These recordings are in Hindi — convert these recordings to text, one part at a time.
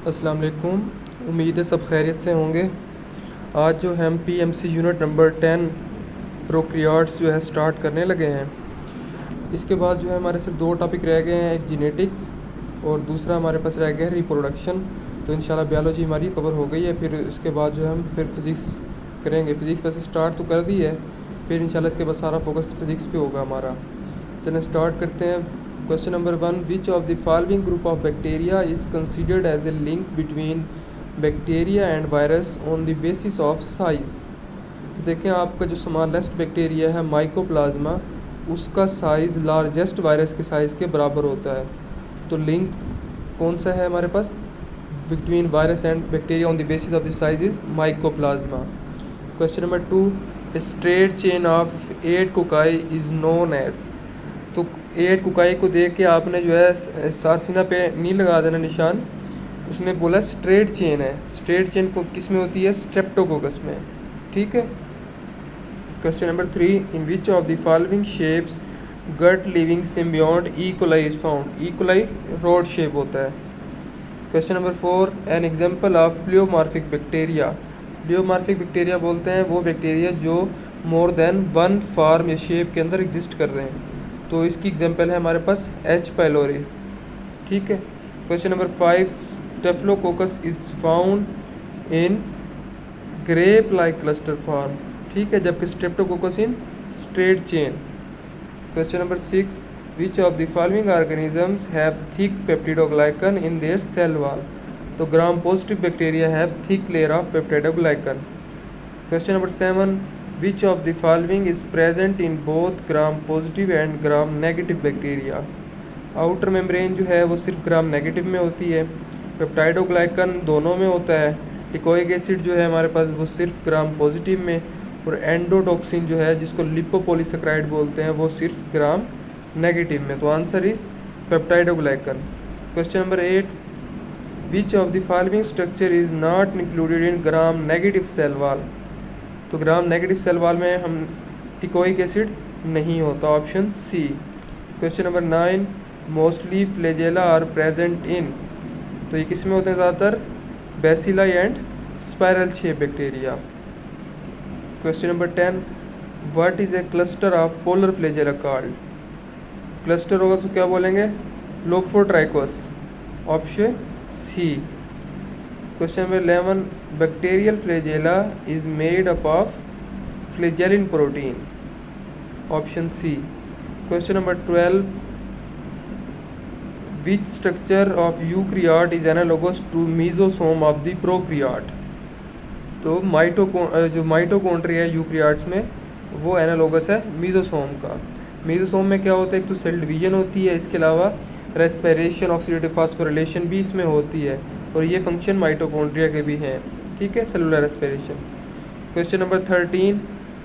अस्सलाम वालेकुम। उम्मीद है सब खैरियत से होंगे। आज जो हम पीएमसी यूनिट नंबर 10 प्रोक्रियाट्स जो है स्टार्ट करने लगे हैं। इसके बाद जो है हमारे सिर्फ दो टॉपिक रह गए हैं, एक जेनेटिक्स और दूसरा हमारे पास रह गया है रिप्रोडक्शन। तो इंशाल्लाह बायोलॉजी हमारी कवर हो गई है। फिर उसके बाद जो है हम फिर फिज़िक्स करेंगे। फ़िज़िक्स वैसे स्टार्ट तो कर दी है, फिर इंशाल्लाह इसके बाद सारा फोकस फिज़िक्स पे होगा हमारा। चलें स्टार्ट करते हैं। Question number 1, which of the following group of bacteria is considered as a link between bacteria and virus on the basis of size. तो देखें, आपका जो स्मॉलेस्ट बैक्टीरिया है माइकोप्लाज्मा, उसका साइज़ लार्जेस्ट वायरस के साइज़ के बराबर होता है। तो लिंक कौन सा है हमारे पास between virus and bacteria on the basis of the size is mycoplasma. Question number 2, straight chain of 8 cocci is known as. तो 8 कोकाई को देख के आपने जो है सारसिना पे नहीं लगा देना निशान, उसने बोला स्ट्रेट चेन है। स्ट्रेट चेन को किस में होती है? स्ट्रेप्टोकोकस में। ठीक है। Question number 3, in which of the following shapes gut living symbiote E coli is found. E coli rod shape होता है। Question number 4, an example of pleomorphic bacteria. Pleomorphic bacteria बोलते हैं वो बैक्टीरिया जो मोर देन वन फॉर्म या शेप के अंदर एग्जिस्ट कर रहे हैं। तो इसकी एग्जांपल है हमारे पास एच पाइलोरी। ठीक है। Question number 5, staphylococcus is found in grape like cluster form. ठीक है, जबकि streptococcus in straight chain. Question number 6, which of the following organisms have thick peptidoglycan in their cell wall. तो gram positive bacteria have thick layer of peptidoglycan. Question number 7, which of the following is present in both gram positive and gram negative bacteria. Outer membrane जो है वो सिर्फ ग्राम नेगेटिव में होती है, पेप्टाइडोग्लाइकन दोनों में होता है, टिकोइक एसिड जो है हमारे पास वो सिर्फ ग्राम पॉजिटिव में, और एंडोटॉक्सिन जो है जिसको लिपोपोलिसैकेराइड बोलते हैं वो सिर्फ ग्राम नेगेटिव में। तो answer is peptidoglycan. Question number 8, which of the following structure is not included in gram negative cell wall. तो ग्राम नेगेटिव सेल वॉल में हम टिकोइक एसिड नहीं होता, option C. Question number 9, mostly flagella are present in. तो ये किस में होते हैं ज़्यादातर? Bacilli and spiral shape bacteria. Question number 10, what is a cluster of polar flagella called. Cluster होगा तो क्या बोलेंगे? Lophotrichous, option C. Question number 11, bacterial flagella is made up of flagellin protein, option C. Question number 12, which structure of eukaryote is analogous to mesosome of the प्रोक्रियाट। तो जो माइटोकॉन्ड्रिया है यूक्रियाट्स में वो एनालोगस है मीजोसोम का। मीजोसोम में क्या होता है? एक तो सेल डिवीजन होती है, इसके अलावा रेस्पिरेशन, ऑक्सीडेटिव फास्फोरिलेशन भी इसमें होती है, और ये फंक्शन माइटोकॉन्ड्रिया के भी हैं। ठीक है, cellular respiration. Question number 13,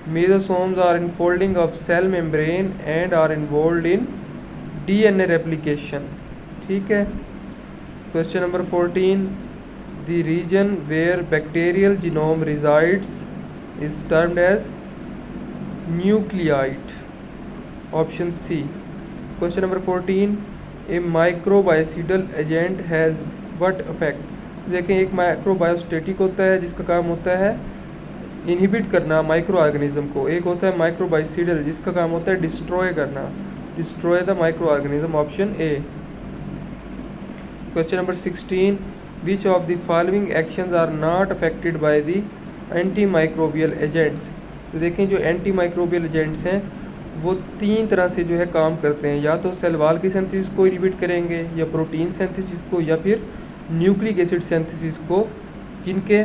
mesosomes are infolding of cell membrane and are involved in DNA replication. ठीक है। Question number 14, the region where bacterial genome resides is termed as nucleoid, option C. Question number 14, a microbiocidal agent has what effect. देखें, एक माइक्रोबायोस्टेटिक होता है जिसका काम होता है इनहिबिट करना माइक्रो ऑर्गेनिज्म को, एक होता है माइक्रोबायोसिडल जिसका काम होता है डिस्ट्रॉय करना, destroy the microorganism, option A. Question number 16, which of the following actions are not affected by the antimicrobial agents. तो देखें, जो एंटी माइक्रोबियल एजेंट्स हैं वो 3 तरह से जो है काम करते हैं, या तो सेल वॉल की सिंथेसिस को इनहिबिट करेंगे, या प्रोटीन सिंथेसिस को, या फिर न्यूक्लिक एसिड सिंथेसिस को। किनके?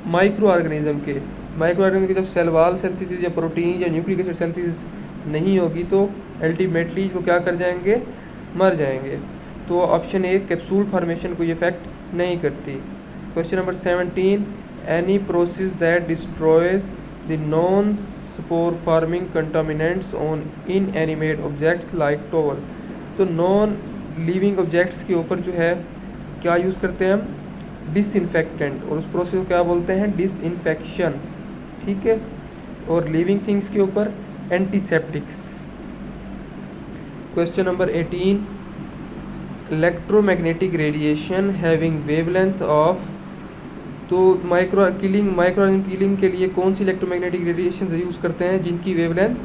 माइक्रो ऑर्गेनिज्म के। माइक्रो ऑर्गेनिज्म के जब सेल वॉल सिंथेसिस या प्रोटीन या न्यूक्लिक एसिड सिंथेसिस नहीं होगी तो अल्टीमेटली वो क्या कर जाएंगे? मर जाएंगे। तो ऑप्शन ए, कैप्सूल फॉर्मेशन को ये इफेक्ट नहीं करती। Question number 17, any process that destroys the non spore farming contaminants on inanimate objects like towel. तो नॉन लिविंग ऑब्जेक्ट्स के ऊपर जो है क्या यूज़ करते हैं हम? डिसइंफेक्टेंट, और उस प्रोसेस को क्या बोलते हैं? डिसइंफेक्शन। ठीक है। और लिविंग थिंग्स के ऊपर antiseptics. Question number 18, electromagnetic radiation having wavelength of, तो माइक्रोऑर्गेनिज्म किलिंग के लिए कौन सी इलेक्ट्रोमैग्नेटिक रेडिएशन यूज़ करते हैं जिनकी वेवलेंथ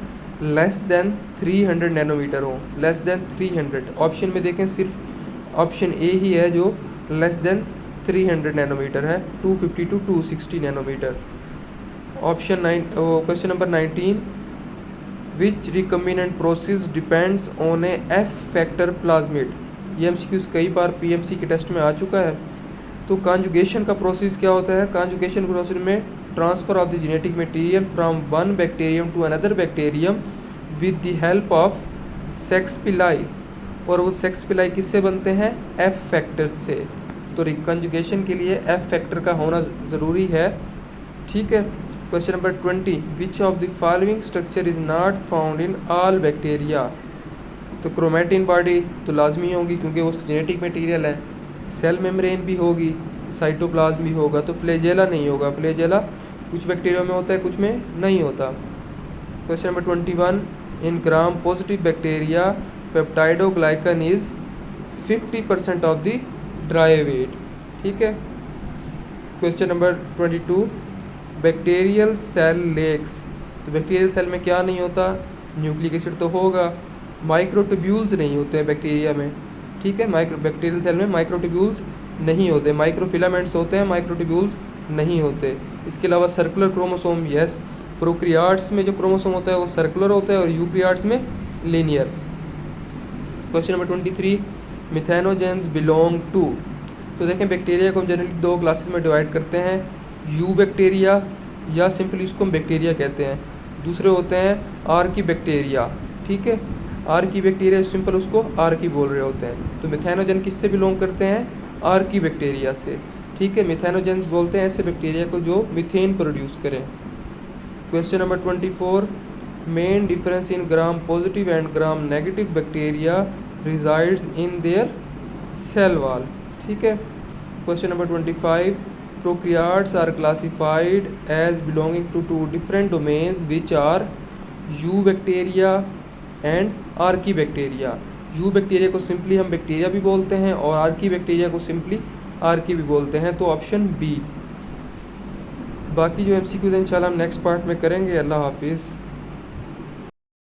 लेस देन 300 नैनोमीटर हो, लेस देन 300। ऑप्शन में देखें सिर्फ ऑप्शन ए ही है जो लेस देन 300 नैनोमीटर है, 250 to 260 nanometre. Option 9, question number 19, which recombinant process depends on a F factor plasmid. ये एमसीक्यूज कई बार पीएमसी के टेस्ट में आ चुका है। तो कॉन्जुगेशन का प्रोसेस क्या होता है? कॉन्जुगेशन प्रोसेस में transfer of the genetic material from one bacterium to another bacterium with the help of sex pili, और वो सेक्स पिलाई किससे बनते हैं? एफ फैक्टर से। तो रिकॉन्जुगेशन के लिए एफ फैक्टर का होना ज़रूरी है, ठीक है। Question number 20, which of the following structure is not found in all bacteria. तो क्रोमैटिन बॉडी तो लाजमी होगी क्योंकि वो उसका जेनेटिक मटेरियल है, सेल मेम्ब्रेन भी होगी, साइटोप्लाज्म भी होगा, तो फ्लैजेला नहीं होगा। फ्लैजेला कुछ बैक्टीरिया में होता है, कुछ में नहीं होता। Question number 21, in gram positive bacteria peptidoglycan is 50% of the dry weight, ठीक है। Question number 22, bacterial cell lacks. तो बैक्टीरियल सेल में क्या नहीं होता? न्यूक्लिक एसिड तो होगा, माइक्रोट्यूब्यूल्स नहीं होते हैं बैक्टीरिया में, ठीक है। बैक्टीरियल सेल में माइक्रोट्यूब्यूल्स नहीं होते, माइक्रोफिलामेंट्स होते हैं, माइक्रोट्यूब्यूल्स नहीं होते। इसके अलावा सर्कुलर क्रोमोसोम, यस, प्रोक्रियाट्स में जो क्रोमोसोम होता है वो सर्कुलर होता है और यूक्रियाट्स में linear. Question number 23, methanogens belong to. तो देखें बैक्टीरिया को हम जनरली दो क्लासेस में डिवाइड करते हैं, यू बैक्टीरिया या सिंपली उसको हम बैक्टीरिया कहते हैं, दूसरे होते हैं आर्की बैक्टीरिया, ठीक है। आर्की बैक्टीरिया सिंपल उसको आर्की बोल रहे होते हैं। तो मिथेनोजन किससे बिलोंग करते हैं? आर्की बैक्टीरिया से, ठीक है। मिथेनोजेंस बोलते हैं ऐसे बैक्टीरिया को जो मीथेन प्रोड्यूस करें। Question number 24, main difference in gram positive and gram negative bacteria resides in their cell wall, ठीक है। Question number 25, prokaryotes are classified as belonging to two different domains which are eubacteria and archaebacteria. Eubacteria को सिंपली हम बैक्टीरिया भी बोलते हैं और आर्की बैक्टीरिया को सिंपली आर्की भी बोलते हैं, तो ऑप्शन बी। बाकी जो एमसीक्यूज इंशाल्लाह हम नेक्स्ट पार्ट में करेंगे। अल्लाह हाफिज़।